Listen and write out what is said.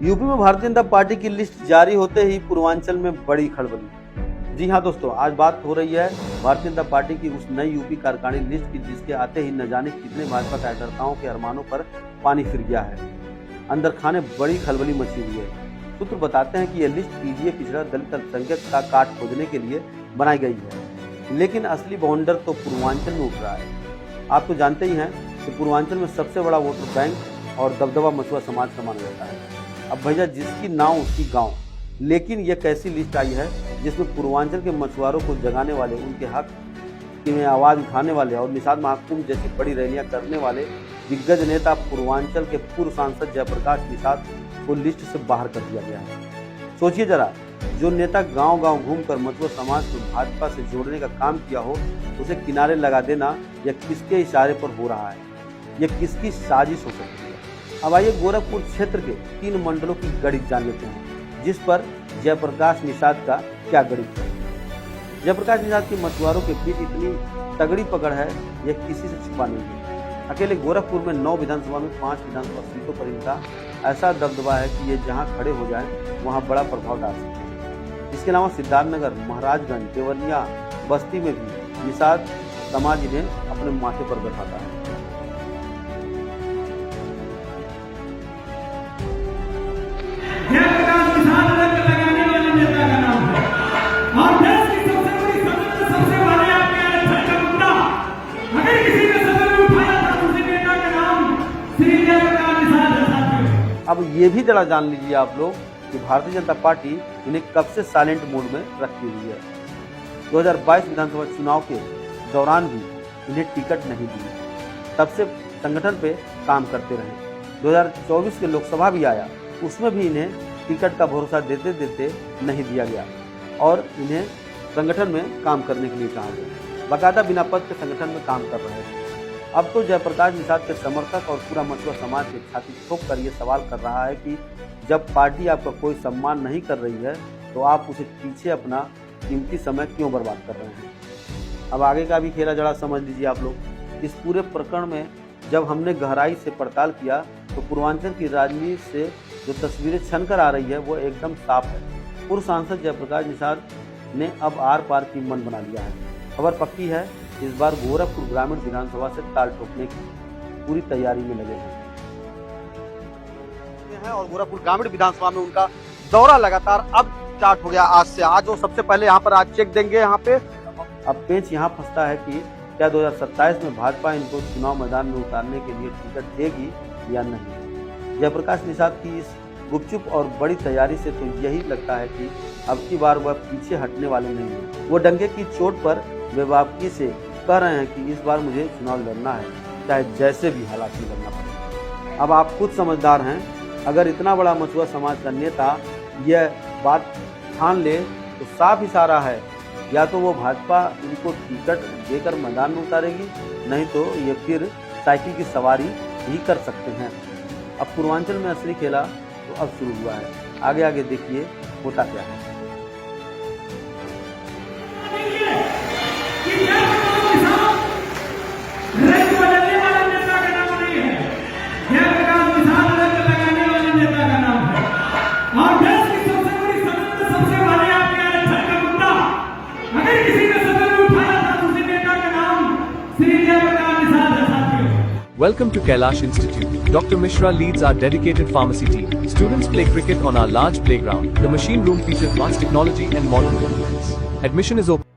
UP में Bharatiya Janata party की list जारी होते ही पूर्वांचल में बड़ी खड़बली। जी हाँ दोस्तों, आज बात हो रही है भारतीय जनता पार्टी की उस नई यूपी कार्यकारिणी लिस्ट की, जिसके आते ही न जाने कितने भाजपा कार्यकर्ताओं के अरमानों पर पानी फिर गया है। अंदर खाने बड़ी खलबली मची हुई है। सूत्र बताते हैं कि यह लिस्ट पीडीए पिछड़ा दलित अल्पसंख्यक का काट खोजने के लिए बनाई गई है, लेकिन असली बवंडर तो पूर्वांचल में उठ रहा है। आप तो जानते ही हैं कि पूर्वांचल में सबसे बड़ा वोटर बैंक और दबदबा मछुआ समाज का माना जाता है। अब भैया जिसकी नाव उसकी गांव, लेकिन यह कैसी लिस्ट आई है जिसमें पूर्वांचल के मछुआरों को जगाने वाले, उनके हक में आवाज उठाने वाले और निषाद महाकुंभ जैसी बड़ी रैलियां करने वाले दिग्गज नेता पूर्वांचल के पूर्व सांसद जयप्रकाश निषाद को लिस्ट से बाहर कर दिया गया है। सोचिए जरा, जो नेता गांव-गांव घूमकर मछुआ समाज को भाजपा से जोड़ने का काम किया हो, उसे किनारे लगा देना यह किसके इशारे पर हो रहा है? यह किसकी साजिश हो सकती है? अब आइए गोरखपुर क्षेत्र के 3 मंडलों की गणित जान लेते हैं, जिस पर जयप्रकाश निषाद का क्या गणित है। जयप्रकाश निषाद की मछुआरों के बीच इतनी तगड़ी पकड़ है, यह किसी से छुपा नहीं है। अकेले गोरखपुर में 9 विधानसभा में 5 विधानसभा सीटों पर इनका ऐसा दबदबा है कि ये जहां खड़े हो जाए वहां बड़ा प्रभाव डाल सकते हैं। इसके अलावा सिद्धार्थनगर, महाराजगंज, देवरिया, बस्ती में भी निषाद समाज इन्हें अपने माथे पर बैठाता है। अब ये भी जरा जान लीजिए आप लोग कि भारतीय जनता पार्टी इन्हें कब से साइलेंट मोड में रखी हुई है। 2022 विधानसभा चुनाव के दौरान भी इन्हें टिकट नहीं दी, तब से संगठन पे काम करते रहे। 2024 के लोकसभा भी आया, उसमें भी इन्हें टिकट का भरोसा देते देते नहीं दिया गया और इन्हें संगठन में काम करने के लिए कहा गया। बाकायदा बिना पद के संगठन में काम कर रहे थे। अब तो जयप्रकाश निषाद के समर्थक और पूरा मछुआ समाज के छाती ठोक कर ये सवाल कर रहा है कि जब पार्टी आपका कोई सम्मान नहीं कर रही है तो आप उसे पीछे अपना कीमती समय क्यों बर्बाद कर रहे हैं। अब आगे का भी खेला जरा समझ लीजिए आप लोग। इस पूरे प्रकरण में जब हमने गहराई से पड़ताल किया तो पूर्वांचल की राजनीति से जो तस्वीरें छन कर आ रही है वो एकदम साफ है। पूर्व सांसद जयप्रकाश निषाद ने अब आर पार की मन बना लिया है। खबर पक्की है, इस बार गोरखपुर ग्रामीण विधानसभा से ताल ठोकने की पूरी तैयारी में लगे हैं और गोरखपुर ग्रामीण विधानसभा में उनका दौरा लगातार अब स्टार्ट हो गया। आज से आज वो सबसे पहले यहाँ पर आज चेक देंगे। यहाँ पे अब पेंच यहाँ फंसता है कि क्या 2027 में भाजपा इनको चुनाव मैदान में उतारने के लिए टिकट देगी या नहीं। जयप्रकाश निषाद की इस गुपचुप और बड़ी तैयारी से तो यही लगता है कि अब की बार वह पीछे हटने वाले नहीं है। वो डंके की चोट पर बेबाकी से कह रहे हैं कि इस बार मुझे चुनाव लड़ना है, चाहे जैसे भी हालात में लड़ना पड़े। अब आप खुद समझदार हैं, अगर इतना बड़ा मछुआ समाज का नेता यह बात ठान ले तो साफ इशारा है, या तो वो भाजपा इनको टिकट देकर मैदान में उतारेगी, नहीं तो ये फिर साइकिल की सवारी ही कर सकते हैं। अब पूर्वांचल में असली खेला तो अब शुरू हुआ है। आगे आगे देखिए होता क्या है। Welcome to Kailash Institute. Dr. Mishra leads our dedicated pharmacy team. Students play cricket on our large playground. The machine room features advanced technology and modern implements. Admission is open.